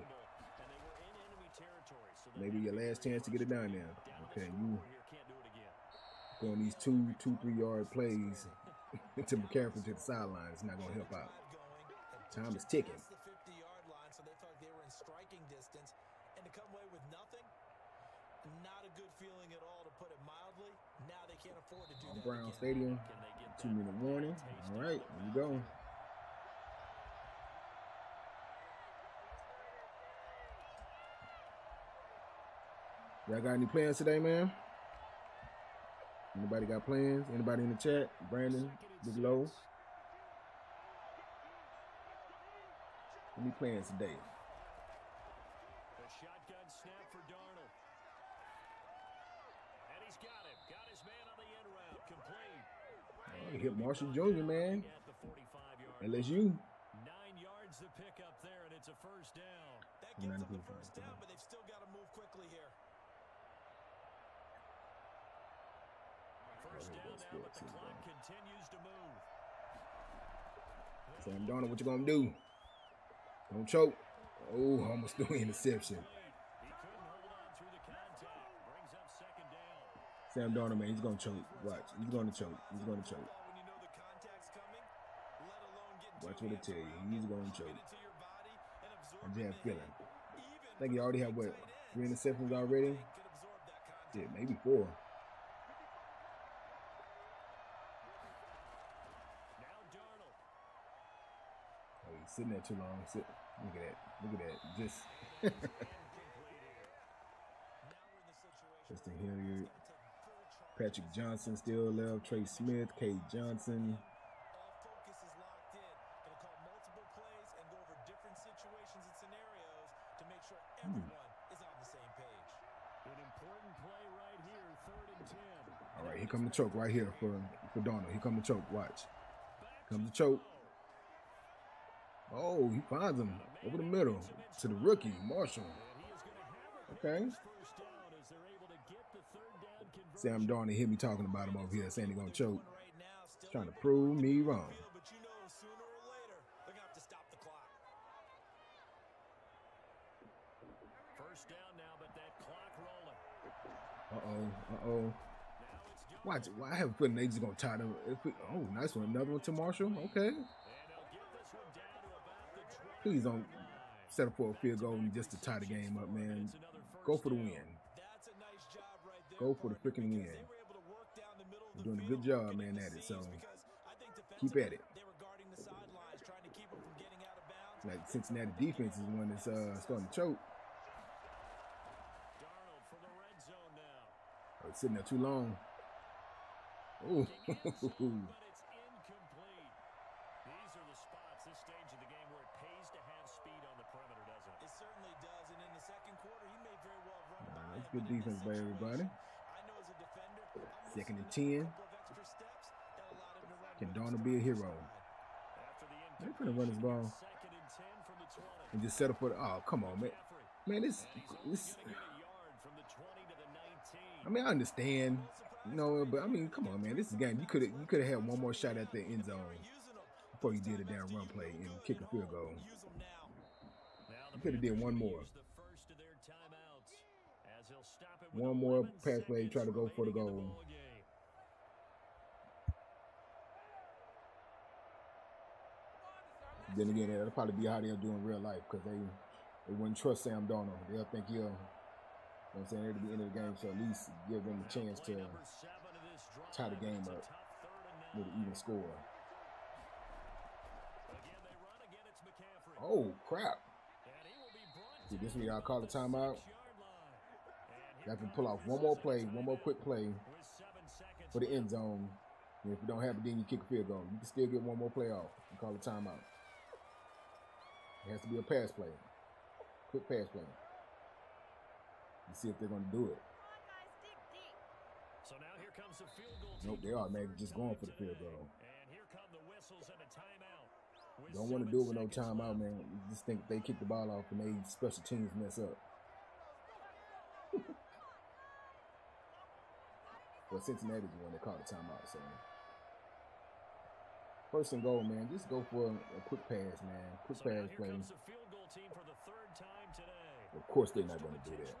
Maybe your last chance to get it done there. Okay, you going these 3 yard plays to McCaffrey to the sideline. It's not gonna help out. Time is ticking. It's the 50-yard line, so they felt like they were in striking distance, and to come away with nothing, not a good feeling at all, to put it mildly. Now they can't afford to do that Brown again. Stadium, 2-minute warning. All right, here we go. Y'all got any plans today, man? Anybody got plans? Anybody in the chat? Brandon, Big Low. Any plans today? The shotgun snap for Darnold. And he's got him. Got his man on the end route. Complete. Oh, he hit Marshall Jr., man. At the 45-yard LSU. 9 yards to pick up there, and it's a first down. That gives them the first down, but they've still got to move quickly here. First down now, but the clock continues to move. Sam Darnold, what you gonna do? Don't choke. Oh, almost threw an interception. He couldn't hold on through the contact. Brings up second down. Sam Darnold, man, he's gonna choke. Watch, he's gonna choke. He's gonna choke. When you know the contact's coming, let alone getting Watch two what I hands tell you. around He's it, gonna get choke. it to your body and absorb I just have a the feeling. hit. I think he already had what, 3 interceptions already? Could absorb that contact. Yeah, maybe 4. Now Darnold. Oh, he's sitting there too long. Look at that. Look at that. Just Justin Hilliard. Patrick Johnson still left. Trey Smith, Cade Johnson. All focus is locked in. Gonna call multiple plays and go over different situations and scenarios to make sure everyone is on the same page. An important play right here, 3rd and 10. All right, here come the choke right here for Darnold. Here come the choke. Watch. Comes the choke. Oh, he finds him over the middle to the rookie, Marshall. Okay. First down as they're able to get the 3rd down conversion. Sam Darnold hear me talking about him over here, saying he's gonna choke. Trying to prove me wrong. But you know, sooner or later, they're gonna have to stop the clock. First down now, but that clock Uh-oh. rolling. Uh-oh. Watch. I have a feeling they just gonna tie them. Oh, nice one. Another one to Marshall. Okay. And they'll get this one down to about the 20. Please don't settle for a field goal and just to tie the game up, man. Go for the win. That's a nice job right there. Go for the freaking win. They were able to work down the middle of You're the doing a field, good job, working man, the at it. So seams, because I think keep defensively, at it. They were guarding the sidelines, trying to keep them from getting out of bounds. Like Cincinnati defense is one that's starting to choke. Darnold for the red zone now. Oh, it's sitting there too long. Ooh. But it's incomplete. These are the spots, this stage of the game, where it pays to have speed on the perimeter, doesn't it? It certainly does, and in the second quarter, he may very well run by That's him, good but in this defense by everybody. I know as a defender, I'm 2nd and listening 10. to a couple of extra steps that allowed him to run Can with Darnold his be a toes hero? inside. They're finna run his ball 2nd and 10 from the 20. and just settle for the. Oh, come on, man. Man, this. Get a yard from the 20 to the 19. I mean, I understand, you know, but I mean, come on, man. This is a game. You could have had one more shot at the end zone before you did a damn run play and kick a field goal. Use them now. You could have did one more. The first of their timeouts as he'll stop it with One more 11 pass play, try to go seconds for the remaining in goal. ball game. Then again, that'll probably be how they'll do in real life because they wouldn't trust Sam Darnold. They'll think he'll, you know what I'm saying, it'll be the end of the game, so at least give them a chance to tie the game up with an even score. Oh, crap. See, this week I'll call the timeout. You have to pull off one more play, one more quick play for the end zone. And if you don't have it, then you kick a field goal. You can still get one more play off and call a timeout. It has to be a pass play. Quick pass play. Let's see if they're going to do it. So now here comes the field goal. Nope, they are, man. Just going for the field goal. And here come the whistles and a timeout. Don't want to do it with no timeout, man. You just think they kick the ball off and they special teams mess up. Well, Cincinnati's the one that called the timeout, so. First and goal, man. Just go for a quick pass, man. Quick pass play. Comes the field goal team for the third time today. Of course they're not going to do that.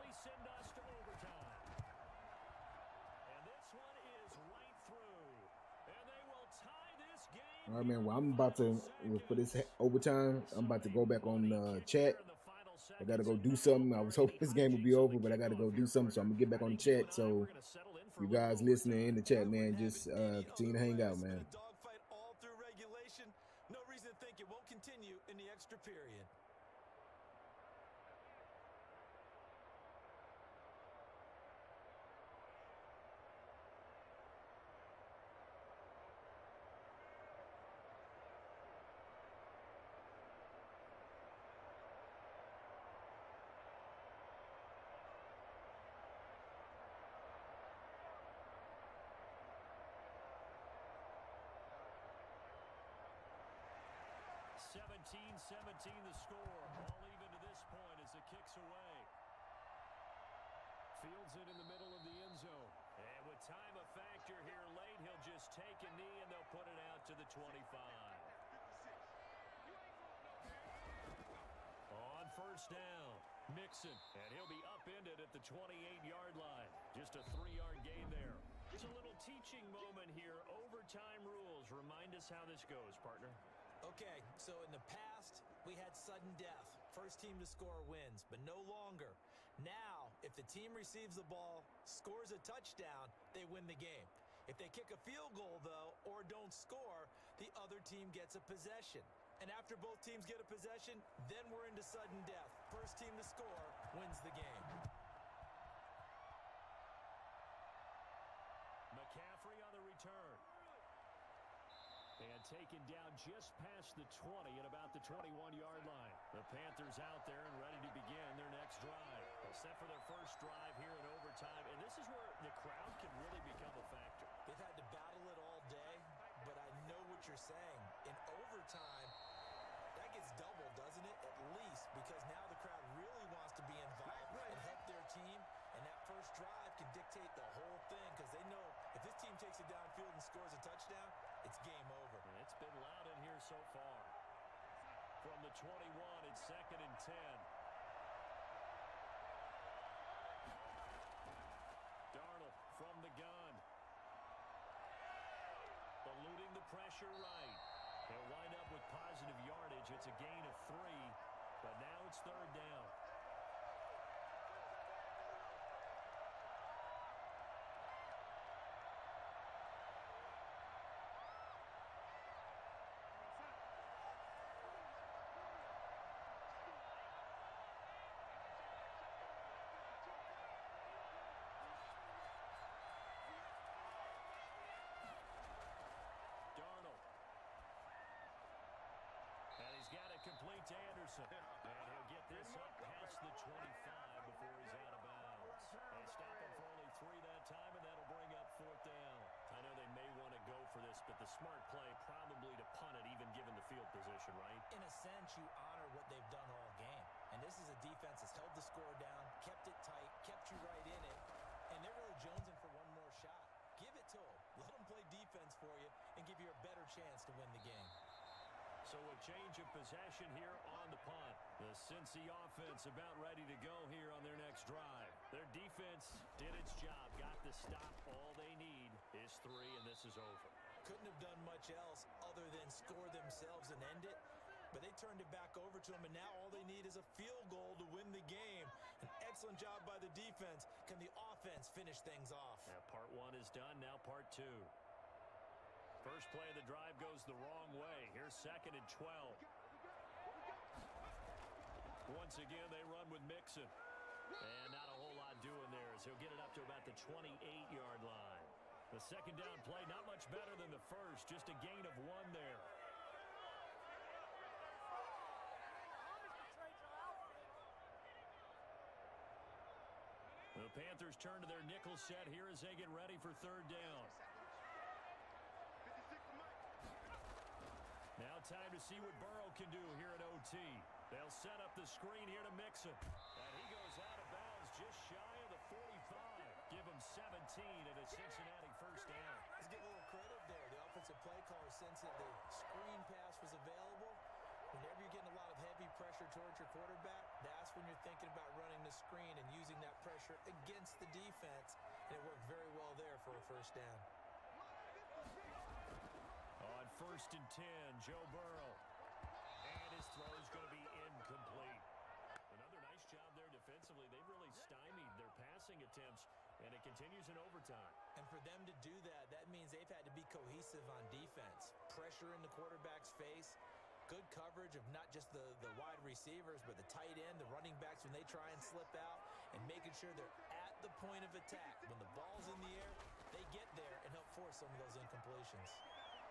All right, man. Well, I'm about to, for this overtime, I'm about to go back on chat. I got to go do something. I was hoping this game would be over, but I got to go do something, so I'm going to get back on the chat. So, you guys listening in the chat, man, just continue to hang out, man. Dogfight all through regulation. No reason to think it won't continue in the extra period. (17-17) the score. All even to this point as the kick's away. Fields it in the middle of the end zone. And with time a factor here late, he'll just take a knee and they'll put it out to the 25. On first down, Mixon, and he'll be upended at the 28-yard line. Just a 3-yard gain there. It's a little teaching moment here. Overtime rules. Remind us how this goes, partner. Okay, so in the past, we had sudden death. First team to score wins, but no longer. Now, if the team receives the ball, scores a touchdown, they win the game. If they kick a field goal, though, or don't score, the other team gets a possession. And after both teams get a possession, then we're into sudden death. First team to score wins the game. McCaffrey on the return. And taken down just past the 20 at about the 21-yard line. The Panthers out there and ready to begin their next drive. They're set for their first drive here in overtime, and this is where the crowd can really become a factor. They've had to battle it all day, but I know what you're saying. In overtime, that gets doubled, doesn't it? At least, because now the crowd really wants to be involved and help their team, and that first drive can dictate the whole thing because they know if this team takes it downfield and scores a touchdown, it's game over. And it's been loud in here so far. From the 21, it's 2nd and 10. Darnold from the gun. Eluding the pressure right. He'll wind up with positive yardage. It's a gain of 3, but now it's 3rd down. Complete to Anderson. And he'll get this up past the 25 before he's out of bounds. They stop him for only 3 that time, and that'll bring up 4th down. I know they may want to go for this, but the smart play probably to punt it, even given the field position, right? In a sense, you honor what they've done all game. And this is a defense that's held the score down, kept it tight, kept you right in it, and they're really jonesing for one more shot. Give it to them. Let them play defense for you and give you a better chance to win the game. So a change of possession here on the punt. The Cincy offense about ready to go here on their next drive. Their defense did its job, got the stop. All they need is 3, and this is over. Couldn't have done much else other than score themselves and end it. but they turned it back over to him, and now all they need is a field goal to win the game. An excellent job by the defense. Can the offense finish things off? Yeah, part one is done, now part two. First play of the drive goes the wrong way. Here's 2nd and 12. Once again, they run with Mixon. And not a whole lot doing there as he'll get it up to about the 28-yard line. The second down play, not much better than the first, just a gain of 1 there. The Panthers turn to their nickel set here as they get ready for 3rd down. Now time to see what Burrow can do here at OT. They'll set up the screen here to Mixon. And he goes out of bounds just shy of the 45. Give him 17 and a Cincinnati first down. Let's give a little credit there. The offensive play caller sensed that the screen pass was available. Whenever you're getting a lot of heavy pressure towards your quarterback, that's when you're thinking about running the screen and using that pressure against the defense. And it worked very well there for a first down. On 1st and 10, Joe Burrow. And his throw is going to be incomplete. Another nice job there defensively. They've really stymied their passing attempts, and it continues in overtime. And for them to do that, that means they've had to be cohesive on defense. Pressure in the quarterback's face. Good coverage of not just the wide receivers, but the tight end, the running backs when they try and slip out, and making sure they're at the point of attack. When the ball's in the air, they get there and help force some of those incompletions.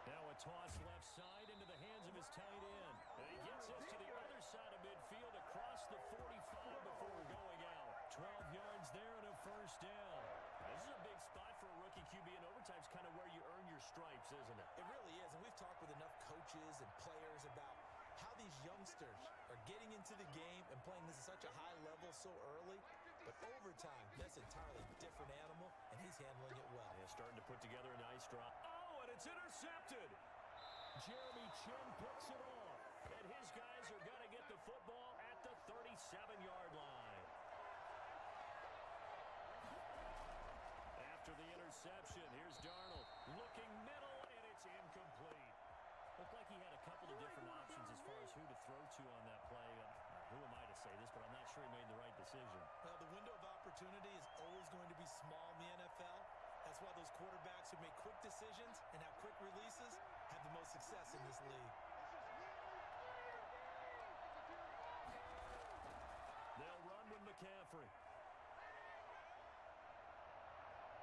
Now a toss left side into the hands of his tight end. And he gets us to the other side of midfield across the 45 before going out. 12 yards there and a first down. This is a big spot for a rookie QB, and overtime's kind of where you earn your stripes, isn't it? It really is, and we've talked with enough coaches and players about how these youngsters are getting into the game and playing this at such a high level so early. But overtime, that's an entirely different animal, and he's handling it well. Yeah, starting to put together a nice drop. Oh, and it's intercepted. Jeremy Chin picks it off, and his guys are going to get the football at the 37-yard line. After the interception, here's Darnold looking middle, and it's incomplete. Looked like he had a couple of different options as far as who to throw to on that play. Who am I to say this, but I'm not sure he made the right decision. Well, the window of opportunity is always going to be small in the NFL. That's why those quarterbacks who make quick decisions and have quick releases have the most success in this league. They'll run with McCaffrey.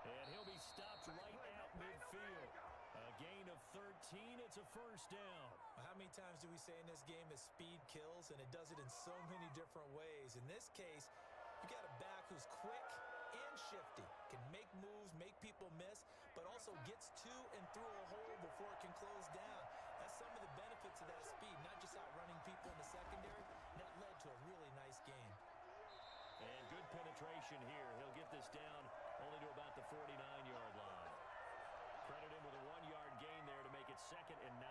And he'll be stopped right at midfield. A gain of 13. It's a first down. How many times do we say in this game that speed kills, and it does it in so many different ways? In this case, you got a back who's quick and shifty, can make moves, make people miss, but also gets to and through a hole before it can close down. That's some of the benefits of that speed, not just outrunning people in the secondary. And that led to a really nice game. And good penetration here. He'll get this down only to about the 49-yard line. Credit him with a 1-yard gain there to make it 2nd and 9.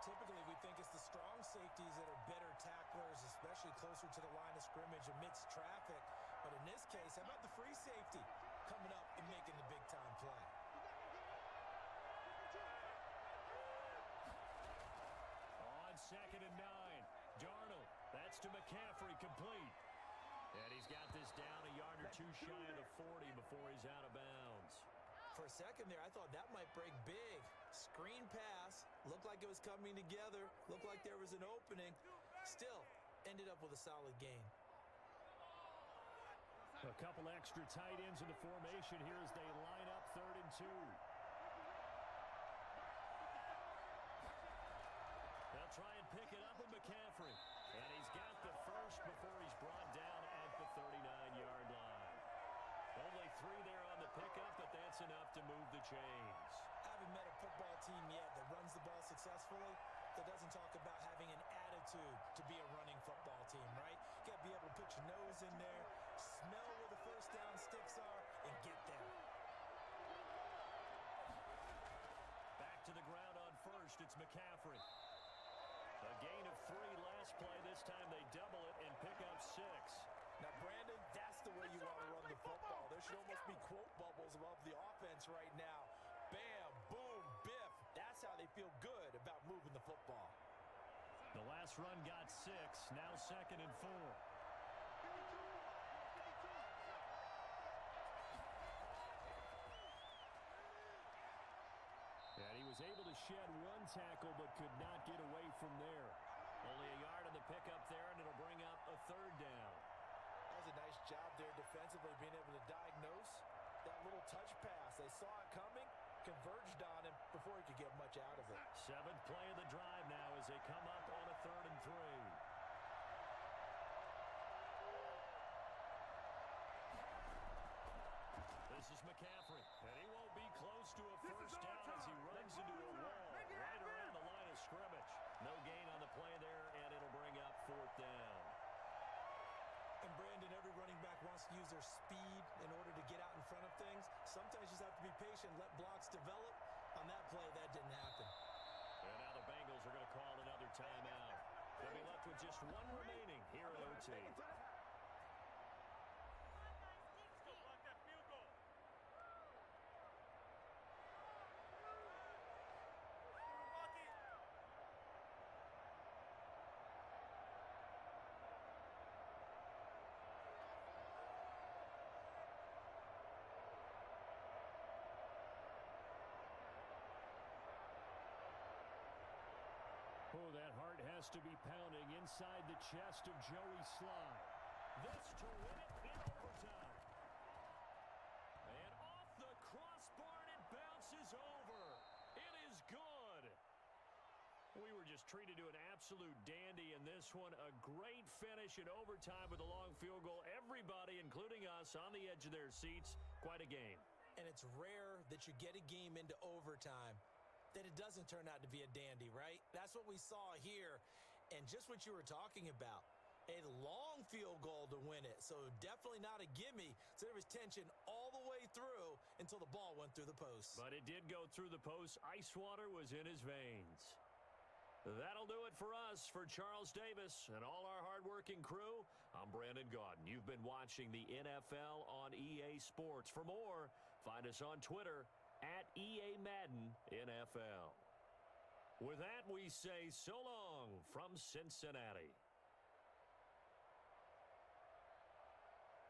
Typically, we think it's the strong safeties that are better tacklers, especially closer to the line of scrimmage amidst traffic. But in this case, how about the free safety coming up and making the big-time play? On 2nd and 9, Darnold. That's to McCaffrey, complete. And he's got this down a yard or two shy of the 40 before he's out of bounds. For a second there, I thought that might break big. Screen pass. Looked like it was coming together. Looked like there was an opening. Still, ended up with a solid gain. A couple extra tight ends in the formation here as they line up 3rd and 2. They'll try and pick it up with McCaffrey. And he's got the first before he's brought down at the 39-yard line. Only 3 there on the pickup, but that's enough to move the chains. I haven't met a football team yet that runs the ball successfully that doesn't talk about having an attitude to be a running football team, right? You got to be able to put your nose in there, smell where the first down sticks are, and get there. Back to the ground on first, it's McCaffrey. A gain of 3 last play. This time they double it and pick up 6. Now, Brandon, that's the way you want to run the football. There should almost be quote bubbles above the offense right now. Bam, boom, biff. That's how they feel good about moving the football. The last Last run got 6. Now 2nd and 4. And he was able to shed 1 tackle but could not get away from there. Only a yard on the pickup there, and it'll bring up a 3rd down. That was a nice job there defensively, being able to diagnose that little touch pass. They saw it coming, converged on him before he could get much out of it. 7th play of the drive now as they come up on a 3rd and 3. This is McCaffrey, and he won't be close to a first down as he runs into a wall right around the line of scrimmage. No gain on the play there, and it'll bring up 4th down. And Brandon, every running back wants to use their speed in order to get out in front of things. Sometimes you just have to be patient, let blocks develop. On that play, that didn't happen. And now the Bengals are going to call another timeout. They'll be left with just 1 remaining here at OT. Oh, that heart has to be pounding inside the chest of Joey Sly. This to win it in overtime. And off the crossbar, and it bounces over. It is good. We were just treated to an absolute dandy in this one. A great finish in overtime with a long field goal. Everybody, including us, on the edge of their seats. Quite a game. And it's rare that you get a game into overtime that it doesn't turn out to be a dandy, right? That's what we saw here. And just what you were talking about, a long field goal to win it. So definitely not a gimme. So there was tension all the way through until the ball went through the post. But it did go through the post. Ice water was in his veins. That'll do it for us. For Charles Davis and all our hardworking crew, I'm Brandon Gaudin. You've been watching the NFL on EA Sports. For more, find us on Twitter at EA Madden NFL. With that, we say so long from Cincinnati.